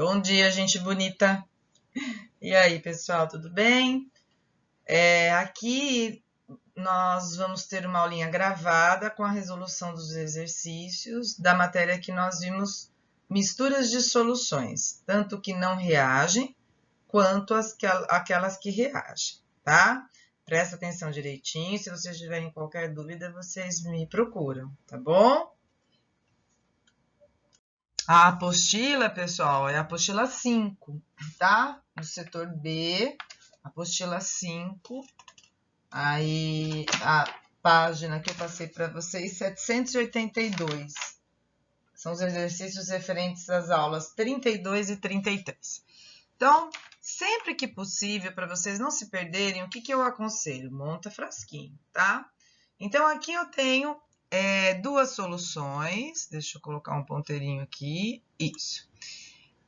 Bom dia, gente bonita. E aí, pessoal, tudo bem? Aqui nós vamos ter uma aulinha gravada com a resolução dos exercícios da matéria que nós vimos, misturas de soluções, tanto que não reagem quanto aquelas que reagem, tá? Presta atenção direitinho, se vocês tiverem qualquer dúvida, vocês me procuram, tá bom? A apostila, pessoal, é a apostila 5, tá? No setor B, apostila 5. Aí, a página que eu passei para vocês, 782. São os exercícios referentes às aulas 32 e 33. Então, sempre que possível, para vocês não se perderem, o que eu aconselho? Monta frasquinho, tá? Então, aqui eu tenho duas soluções, deixa eu colocar um ponteirinho aqui, isso,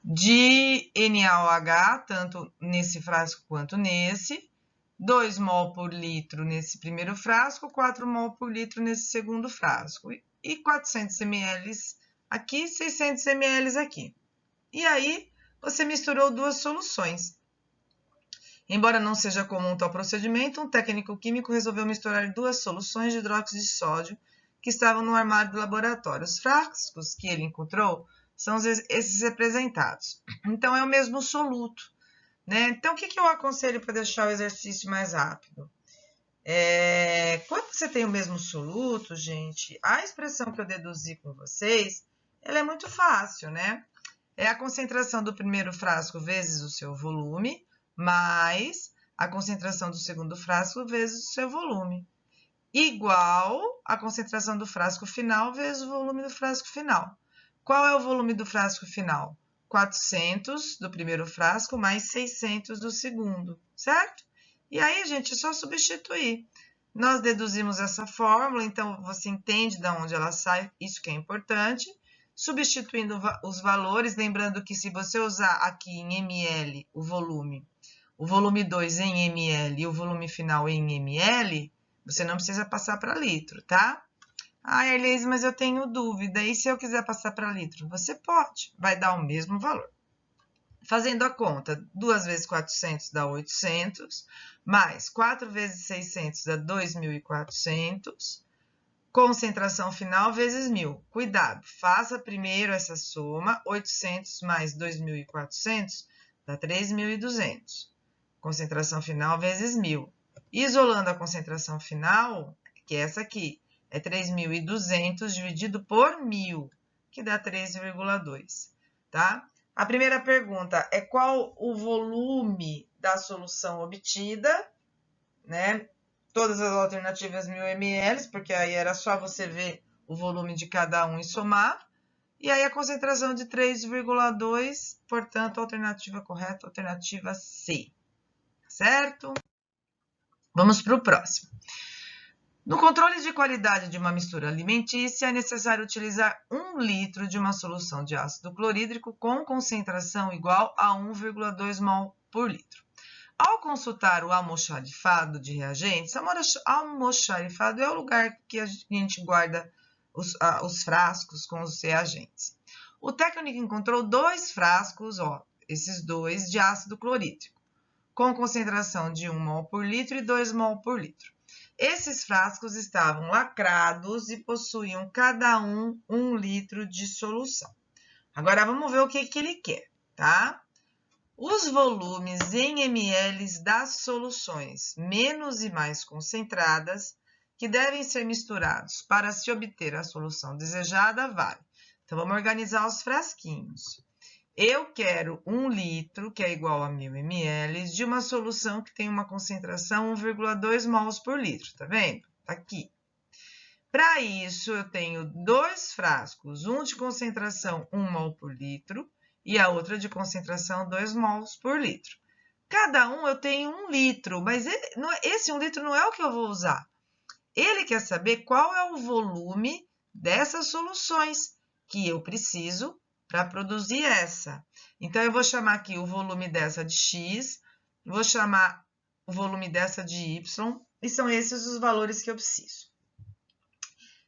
de NaOH, tanto nesse frasco quanto nesse, 2 mol por litro nesse primeiro frasco, 4 mol por litro nesse segundo frasco, e 400 ml aqui, 600 ml aqui. E aí, você misturou duas soluções. Embora não seja comum tal procedimento, um técnico químico resolveu misturar duas soluções de hidróxido de sódio que estavam no armário do laboratório. Os frascos que ele encontrou são esses representados. Então, é o mesmo soluto, né? Então, o que eu aconselho para deixar o exercício mais rápido? Quando você tem o mesmo soluto, gente, a expressão que eu deduzi com vocês, ela é muito fácil, né? É a concentração do primeiro frasco vezes o seu volume, mais a concentração do segundo frasco vezes o seu volume, igual a concentração do frasco final vezes o volume do frasco final. Qual é o volume do frasco final? 400 do primeiro frasco mais 600 do segundo, certo? E aí, gente, é só substituir. Nós deduzimos essa fórmula, então você entende de onde ela sai, isso que é importante. Substituindo os valores, lembrando que se você usar aqui em ml o volume 2 em ml e o volume final em ml, você não precisa passar para litro, tá? Ah, Erlise, mas eu tenho dúvida. E se eu quiser passar para litro? Você pode, vai dar o mesmo valor. Fazendo a conta, 2 vezes 400 dá 800, mais 4 vezes 600 dá 2.400, concentração final vezes 1.000. Cuidado, faça primeiro essa soma, 800 mais 2.400 dá 3.200. Concentração final vezes 1.000. Isolando a concentração final, que é essa aqui, é 3.200 dividido por 1.000, que dá 3,2, tá? A primeira pergunta é qual o volume da solução obtida, né? Todas as alternativas 1.000 ml, porque aí era só você ver o volume de cada um e somar. E aí a concentração de 3,2, portanto, a alternativa correta, alternativa C. Certo? Vamos para o próximo. No controle de qualidade de uma mistura alimentícia, é necessário utilizar 1 litro de uma solução de ácido clorídrico com concentração igual a 1,2 mol por litro. Ao consultar o almoxarifado de reagentes, almoxarifado é o lugar que a gente guarda os frascos com os reagentes. O técnico encontrou 2 frascos, esses 2 de ácido clorídrico, com concentração de 1 mol por litro e 2 mol por litro. Esses frascos estavam lacrados e possuíam cada um 1 litro de solução. Agora, vamos ver o que ele quer, tá? Os volumes em ml das soluções menos e mais concentradas, que devem ser misturados para se obter a solução desejada, vale. Então, vamos organizar os frasquinhos. Eu quero 1 litro, que é igual a 1.000 ml, de uma solução que tem uma concentração 1,2 mols por litro, tá vendo? Tá aqui. Para isso, eu tenho 2 frascos, um de concentração 1 mol por litro e a outra de concentração 2 mols por litro. Cada um eu tenho 1 litro, mas esse 1 litro não é o que eu vou usar. Ele quer saber qual é o volume dessas soluções que eu preciso para produzir essa. Então, eu vou chamar aqui o volume dessa de X, vou chamar o volume dessa de Y, e são esses os valores que eu preciso.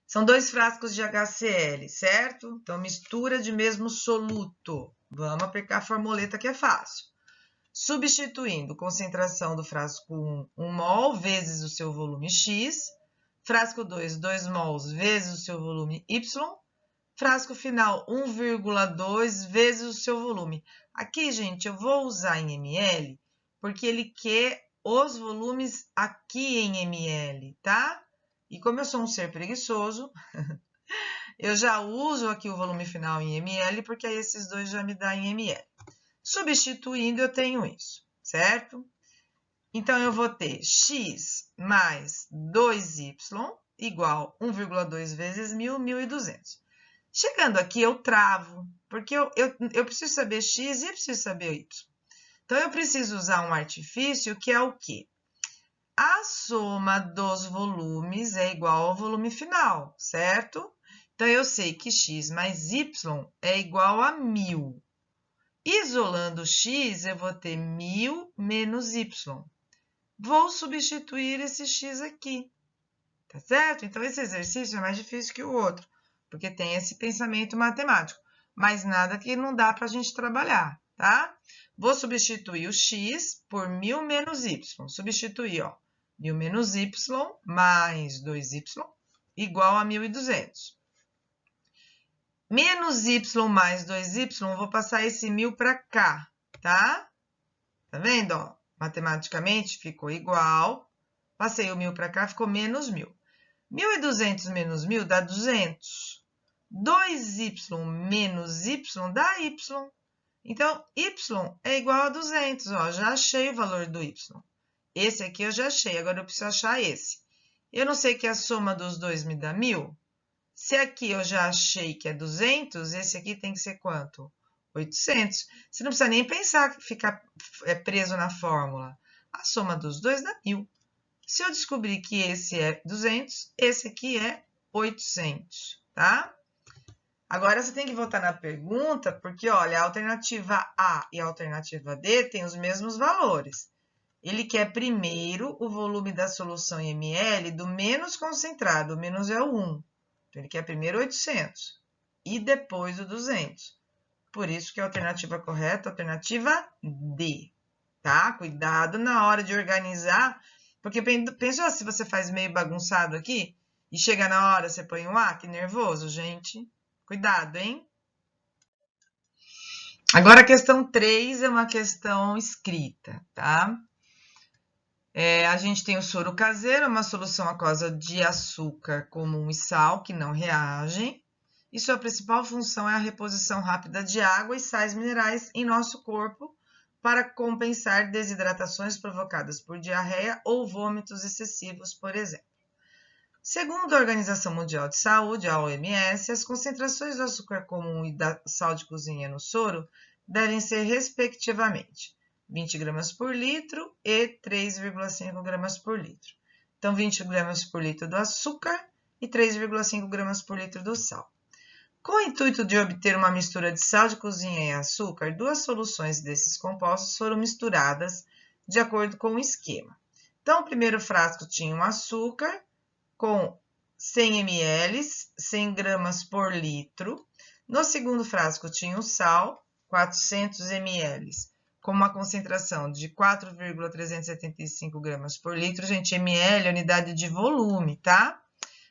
São 2 frascos de HCl, certo? Então, mistura de mesmo soluto. Vamos aplicar a formuleta que é fácil. Substituindo concentração do frasco 1, 1 mol vezes o seu volume X. Frasco 2, 2 mols vezes o seu volume Y. Frasco final, 1,2 vezes o seu volume. Aqui, gente, eu vou usar em ml, porque ele quer os volumes aqui em ml, tá? E como eu sou um ser preguiçoso, eu já uso aqui o volume final em ml, porque aí esses dois já me dão em ml. Substituindo, eu tenho isso, certo? Então, eu vou ter x mais 2y igual 1,2 vezes 1.000, 1.200. Chegando aqui, eu travo, porque eu preciso saber x e eu preciso saber y. Então, eu preciso usar um artifício que é o quê? A soma dos volumes é igual ao volume final, certo? Então, eu sei que x mais y é igual a 1.000. Isolando x, eu vou ter 1.000 menos y. Vou substituir esse x aqui, tá certo? Então, esse exercício é mais difícil que o outro, porque tem esse pensamento matemático, mas nada que não dá para a gente trabalhar, tá? Vou substituir o x por 1.000 menos y. Substituir, ó, 1.000 menos y mais 2y igual a 1.200. Menos y mais 2y, vou passar esse 1.000 para cá, tá? Tá vendo, ó? Matematicamente ficou igual. Passei o 1.000 para cá, ficou menos 1.000. 1.200 menos 1.000 dá 200. 2y menos y dá y. Então, y é igual a 200, ó. Já achei o valor do y. Esse aqui eu já achei, agora eu preciso achar esse. Eu não sei que a soma dos dois me dá 1.000. Se aqui eu já achei que é 200, esse aqui tem que ser quanto? 800. Você não precisa nem pensar, ficar preso na fórmula. A soma dos dois dá 1.000. Se eu descobrir que esse é 200, esse aqui é 800, tá? Agora, você tem que voltar na pergunta, porque, olha, a alternativa A e a alternativa D têm os mesmos valores. Ele quer primeiro o volume da solução em ml do menos concentrado, o menos é o 1. Então, ele quer primeiro 800 e depois o 200. Por isso que a alternativa correta é a alternativa D, tá? Cuidado na hora de organizar, porque pensa se você faz meio bagunçado aqui e chega na hora você põe um A, que nervoso, gente. Cuidado, hein? Agora, a questão 3 é uma questão escrita, tá? A gente tem o soro caseiro, uma solução aquosa de açúcar comum e sal, que não reagem. E sua principal função é a reposição rápida de água e sais minerais em nosso corpo para compensar desidratações provocadas por diarreia ou vômitos excessivos, por exemplo. Segundo a Organização Mundial de Saúde, a OMS, as concentrações do açúcar comum e da sal de cozinha no soro devem ser, respectivamente, 20 gramas por litro e 3,5 gramas por litro. Então, 20 gramas por litro do açúcar e 3,5 gramas por litro do sal. Com o intuito de obter uma mistura de sal de cozinha e açúcar, duas soluções desses compostos foram misturadas de acordo com o esquema. Então, o primeiro frasco tinha um açúcar com 100 ml, 100 gramas por litro. No segundo frasco tinha o sal, 400 ml, com uma concentração de 4,375 gramas por litro. Gente, ml é unidade de volume, tá?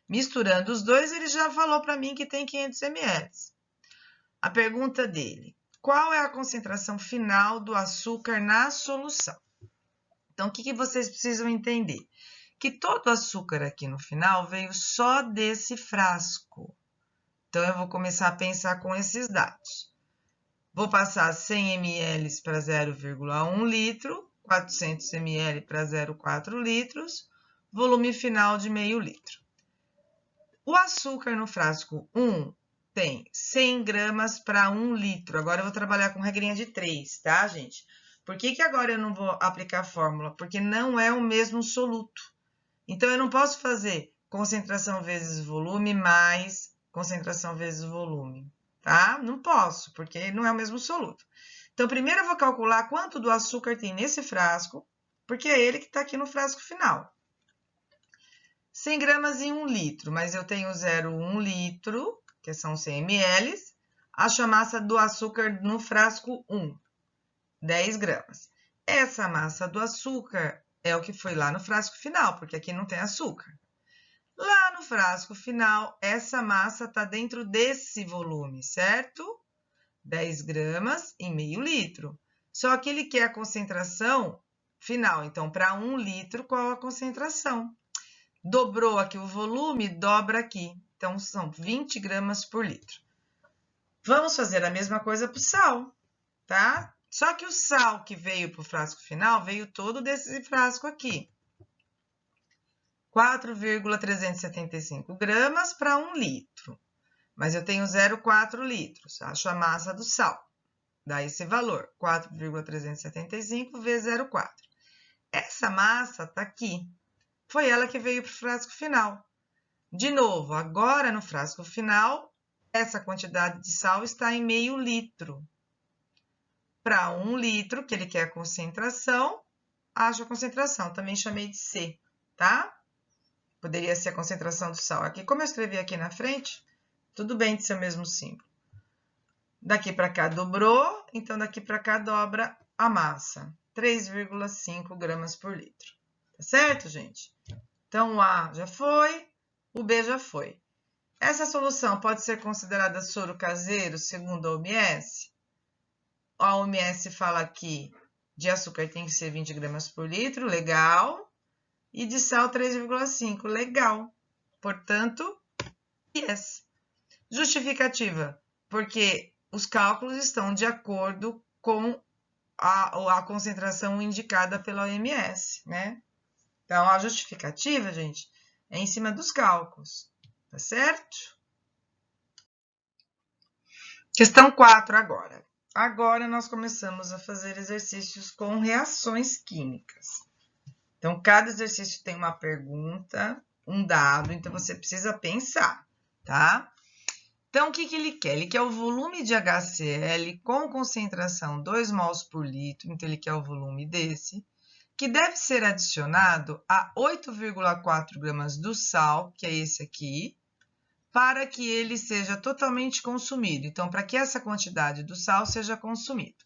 Misturando os dois, ele já falou para mim que tem 500 ml. A pergunta dele: qual é a concentração final do açúcar na solução? Então, o que vocês precisam entender? Que todo o açúcar aqui no final veio só desse frasco. Então, eu vou começar a pensar com esses dados. Vou passar 100 ml para 0,1 litro, 400 ml para 0,4 litros, volume final de meio litro. O açúcar no frasco 1 tem 100 gramas para 1 litro. Agora eu vou trabalhar com regrinha de 3, tá, gente? Por que agora eu não vou aplicar a fórmula? Porque não é o mesmo soluto. Então, eu não posso fazer concentração vezes volume mais concentração vezes volume, tá? Não posso, porque não é o mesmo soluto. Então, primeiro eu vou calcular quanto do açúcar tem nesse frasco, porque é ele que está aqui no frasco final. 100 gramas em 1 litro, mas eu tenho 0,1 litro, que são 100 ml. Acho a massa do açúcar no frasco 1, 10 gramas. Essa massa do açúcar é o que foi lá no frasco final, porque aqui não tem açúcar. Lá no frasco final, essa massa está dentro desse volume, certo? 10 gramas em meio litro. Só que ele quer a concentração final. Então, para 1 litro, qual a concentração? Dobrou aqui o volume, dobra aqui. Então, são 20 gramas por litro. Vamos fazer a mesma coisa para o sal, tá? Só que o sal que veio para o frasco final, veio todo desse frasco aqui. 4,375 gramas para 1 litro. Mas eu tenho 0,4 litros. Acho a massa do sal. Dá esse valor, 4,375 vezes 0,4. Essa massa está aqui. Foi ela que veio para o frasco final. De novo, agora no frasco final, essa quantidade de sal está em meio litro. Para 1 litro, que ele quer a concentração, acho a concentração. Também chamei de C, tá? Poderia ser a concentração do sal. Aqui, como eu escrevi aqui na frente, tudo bem de ser o mesmo símbolo. Daqui para cá dobrou, então daqui para cá dobra a massa. 3,5 gramas por litro. Tá certo, gente? Então, o A já foi, o B já foi. Essa solução pode ser considerada soro caseiro, segundo a OMS? A OMS fala aqui de açúcar tem que ser 20 gramas por litro, legal. E de sal 3,5, legal. Portanto, yes. Justificativa, porque os cálculos estão de acordo com a concentração indicada pela OMS, né? Então, a justificativa, gente, é em cima dos cálculos, tá certo? Questão 4 agora. Agora, nós começamos a fazer exercícios com reações químicas. Então, cada exercício tem uma pergunta, um dado, então você precisa pensar, tá? Então, o que ele quer? Ele quer o volume de HCl com concentração 2 mols por litro, então ele quer o volume desse, que deve ser adicionado a 8,4 gramas do sal, que é esse aqui, para que ele seja totalmente consumido. Então, para que essa quantidade do sal seja consumida.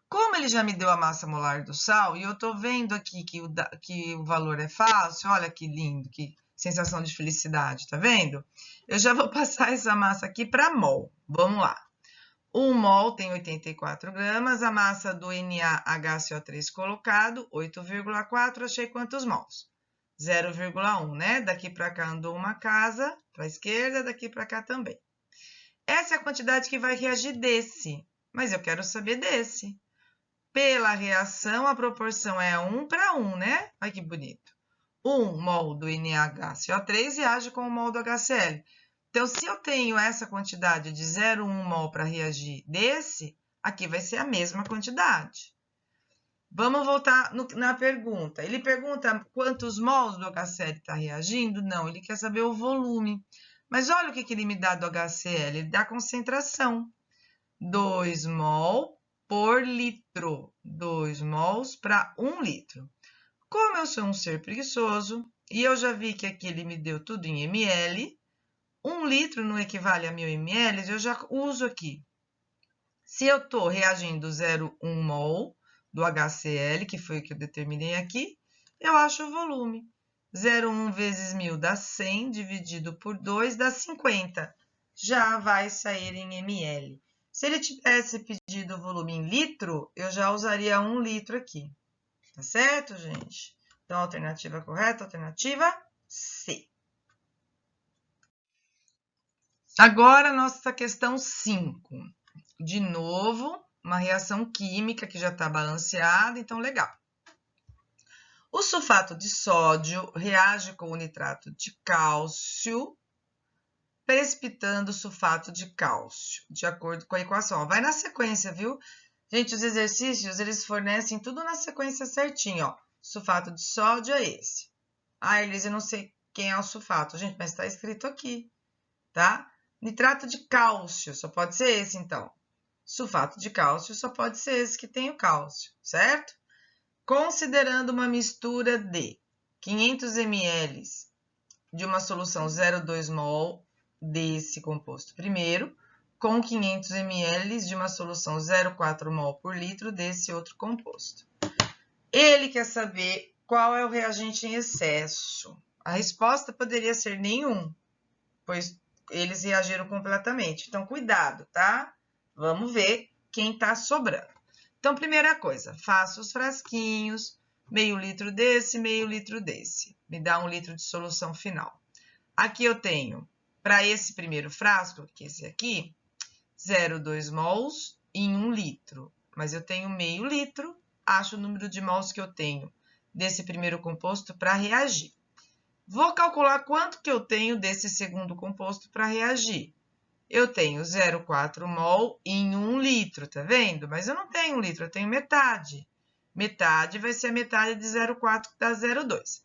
Como ele já me deu a massa molar do sal, e eu estou vendo aqui que o valor é fácil, olha que lindo, que sensação de felicidade, tá vendo? Eu já vou passar essa massa aqui para mol. Vamos lá. 1 mol tem 84 gramas, a massa do NaHCO3 colocado, 8,4, achei quantos mols? 0,1, né? Daqui para cá andou uma casa, para a esquerda, daqui para cá também. Essa é a quantidade que vai reagir desse, mas eu quero saber desse. Pela reação, a proporção é 1 para 1, né? Olha que bonito. 1 mol do NaHCO3 reage com 1 mol do HCl. Então, se eu tenho essa quantidade de 0,1 mol para reagir desse, aqui vai ser a mesma quantidade. Vamos voltar na pergunta. Ele pergunta quantos mols do HCl está reagindo? Não, ele quer saber o volume. Mas olha o que ele me dá do HCl. Ele dá a concentração. 2 mol por litro. 2 mols para 1 litro. Como eu sou um ser preguiçoso, e eu já vi que aqui ele me deu tudo em ml, 1 litro não equivale a 1000 ml, eu já uso aqui. Se eu estou reagindo 0,1 mol do HCl, que foi o que eu determinei aqui, eu acho o volume. 0,1 vezes 1000 dá 100, dividido por 2 dá 50. Já vai sair em ml. Se ele tivesse pedido o volume em litro, eu já usaria 1 litro aqui. Tá certo, gente? Então, alternativa correta, alternativa C. Agora, nossa questão 5. De novo, uma reação química que já está balanceada, então legal. O sulfato de sódio reage com o nitrato de cálcio, precipitando o sulfato de cálcio, de acordo com a equação. Vai na sequência, viu? Gente, os exercícios, eles fornecem tudo na sequência certinho, ó. Sulfato de sódio é esse. Ah, Elise, eu não sei quem é o sulfato. Gente, mas está escrito aqui, tá? Nitrato de cálcio, só pode ser esse, então. Sulfato de cálcio só pode ser esse que tem o cálcio, certo? Considerando uma mistura de 500 ml de uma solução 0,2 mol desse composto primeiro, com 500 ml de uma solução 0,4 mol por litro desse outro composto. Ele quer saber qual é o reagente em excesso. A resposta poderia ser nenhum, pois eles reagiram completamente. Então, cuidado, tá? Vamos ver quem está sobrando. Então, primeira coisa, faça os frasquinhos, meio litro desse, meio litro desse. Me dá 1 litro de solução final. Aqui eu tenho, para esse primeiro frasco, que é esse aqui, 0,2 mols em 1 litro. Mas eu tenho meio litro, acho o número de mols que eu tenho desse primeiro composto para reagir. Vou calcular quanto que eu tenho desse segundo composto para reagir. Eu tenho 0,4 mol em 1 litro, tá vendo? Mas eu não tenho 1 litro, eu tenho metade. Metade vai ser a metade de 0,4 que dá 0,2.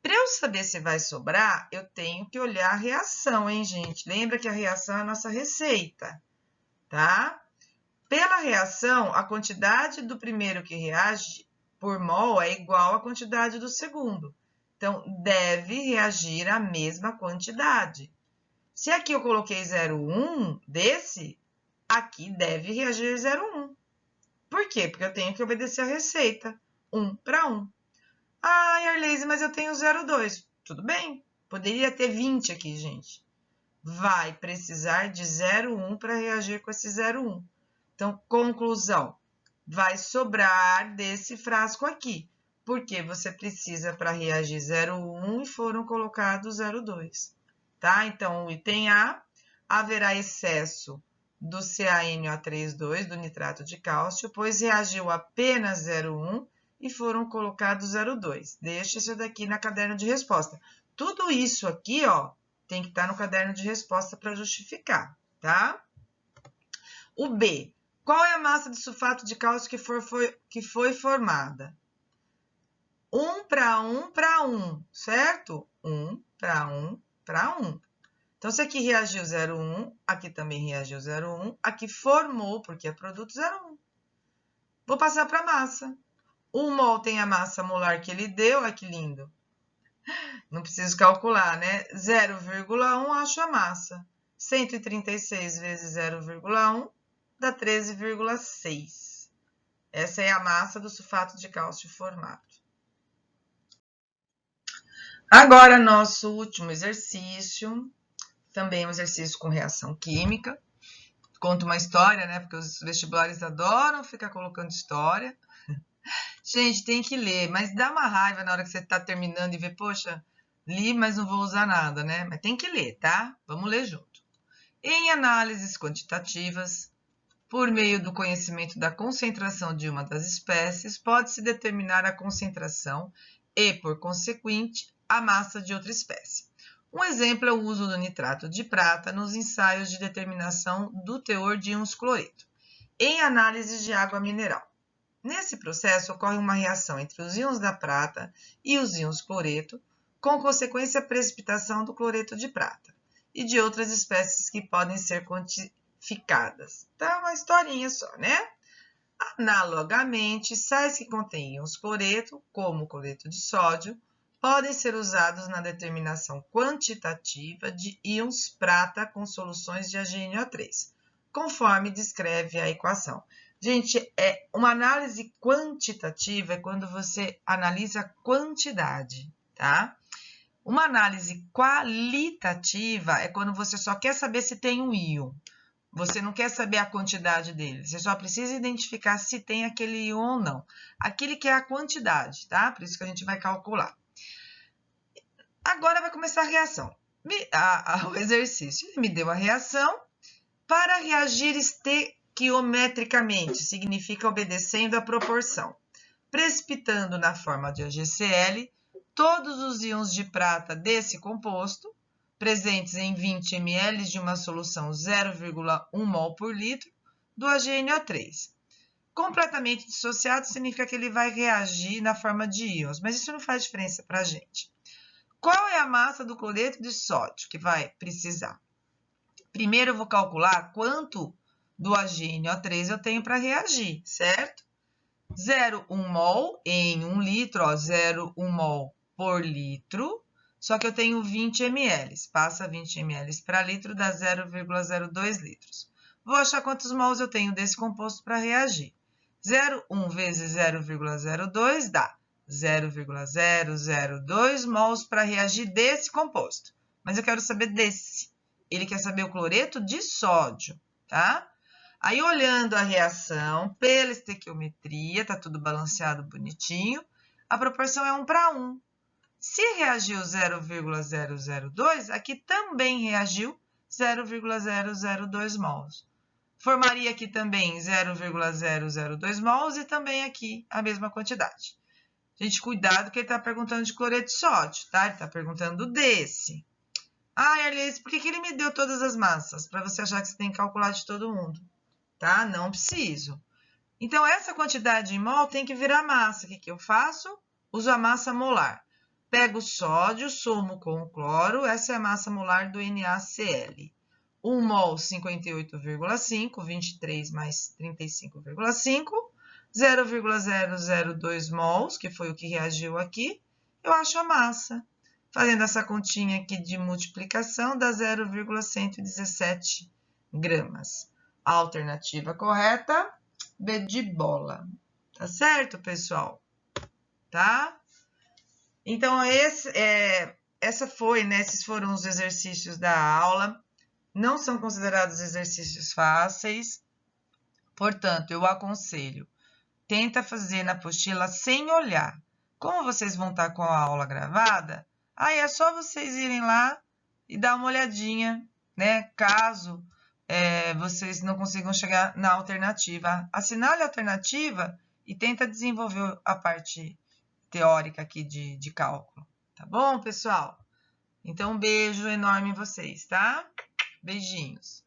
Para eu saber se vai sobrar, eu tenho que olhar a reação, hein, gente? Lembra que a reação é a nossa receita, tá? Pela reação, a quantidade do primeiro que reage por mol é igual à quantidade do segundo. Então, deve reagir a mesma quantidade. Se aqui eu coloquei 0,1 desse, aqui deve reagir 0,1. Por quê? Porque eu tenho que obedecer a receita. 1 para 1. Ah, Arleise, mas eu tenho 0,2. Tudo bem. Poderia ter 20 aqui, gente. Vai precisar de 0,1 para reagir com esse 0,1. Então, conclusão. Vai sobrar desse frasco aqui. Porque você precisa para reagir 0,1 e foram colocados 0,2. Tá? Então, o item A, haverá excesso do CaNO3,2, do nitrato de cálcio, pois reagiu apenas 0,1 e foram colocados 0,2. Deixa isso daqui na caderno de resposta. Tudo isso aqui, ó, tem que estar no caderno de resposta para justificar, tá? O B, qual é a massa de sulfato de cálcio que foi formada? 1 para 1 para 1, certo? 1 para 1 para 1. Então, se aqui reagiu 0,1, aqui também reagiu 0,1, aqui formou, porque é produto 0,1. Vou passar para a massa. 1 mol tem a massa molar que ele deu, olha que lindo. Não preciso calcular, né? 0,1 acho a massa. 136 vezes 0,1 dá 13,6. Essa é a massa do sulfato de cálcio formado. Agora, nosso último exercício, também um exercício com reação química. Conta uma história, né? Porque os vestibulares adoram ficar colocando história. Gente, tem que ler, mas dá uma raiva na hora que você está terminando e vê, poxa, li, mas não vou usar nada, né? Mas tem que ler, tá? Vamos ler junto. Em análises quantitativas, por meio do conhecimento da concentração de uma das espécies, pode-se determinar a concentração e, por consequente, a massa de outra espécie. Um exemplo é o uso do nitrato de prata nos ensaios de determinação do teor de íons cloreto, em análises de água mineral. Nesse processo, ocorre uma reação entre os íons da prata e os íons cloreto, com consequência a precipitação do cloreto de prata e de outras espécies que podem ser quantificadas. Tá uma historinha só, né? Analogamente, sais que contêm íons cloreto, como o cloreto de sódio, podem ser usados na determinação quantitativa de íons prata com soluções de AgNO3, conforme descreve a equação. Gente, uma análise quantitativa é quando você analisa a quantidade, tá? Uma análise qualitativa é quando você só quer saber se tem um íon. Você não quer saber a quantidade dele, você só precisa identificar se tem aquele íon ou não. Aquele que é a quantidade, tá? Por isso que a gente vai calcular. Agora vai começar a reação. O exercício, ele me deu a reação. Para reagir estequiometricamente, significa obedecendo a proporção. Precipitando na forma de AgCl, todos os íons de prata desse composto, presentes em 20 ml de uma solução 0,1 mol por litro do AgNO3. Completamente dissociado significa que ele vai reagir na forma de íons, mas isso não faz diferença para a gente. Qual é a massa do cloreto de sódio que vai precisar? Primeiro eu vou calcular quanto do AgNO3 eu tenho para reagir, certo? 0,1 mol em 1 litro, ó, 0,1 mol por litro, só que eu tenho 20 ml. Passa 20 ml para litro, dá 0,02 litros. vou achar quantos mols eu tenho desse composto para reagir. 0,1 vezes 0,02 dá 0,002 mols para reagir desse composto. Mas eu quero saber desse. Ele quer saber o cloreto de sódio, tá? Aí, olhando a reação pela estequiometria, tá tudo balanceado bonitinho, a proporção é 1 para 1. Se reagiu 0,002, aqui também reagiu 0,002 mols. Formaria aqui também 0,002 mols e também aqui a mesma quantidade. Gente, cuidado que ele está perguntando de cloreto de sódio, tá? Ele está perguntando desse. Ah, Arlice, por que ele me deu todas as massas? Para você achar que você tem que calcular de todo mundo, tá? Não preciso. Então, essa quantidade em mol tem que virar massa. O que eu faço? Uso a massa molar. Pego o sódio, somo com o cloro, essa é a massa molar do NaCl. 1 mol, 58,5, 23 mais 35,5, 0,002 mols, que foi o que reagiu aqui, eu acho a massa. Fazendo essa continha aqui de multiplicação, dá 0,117 gramas. A alternativa correta, B de bola. Tá certo, pessoal? Tá? Então, esses foram os exercícios da aula. Não são considerados exercícios fáceis. Portanto, eu aconselho, tenta fazer na apostila sem olhar. Como vocês vão estar com a aula gravada, aí é só vocês irem lá e dar uma olhadinha, né? Caso vocês não consigam chegar na alternativa. Assinale a alternativa e tenta desenvolver a parte teórica aqui de cálculo. Tá bom, pessoal? Então, um beijo enorme em vocês, tá? Beijinhos.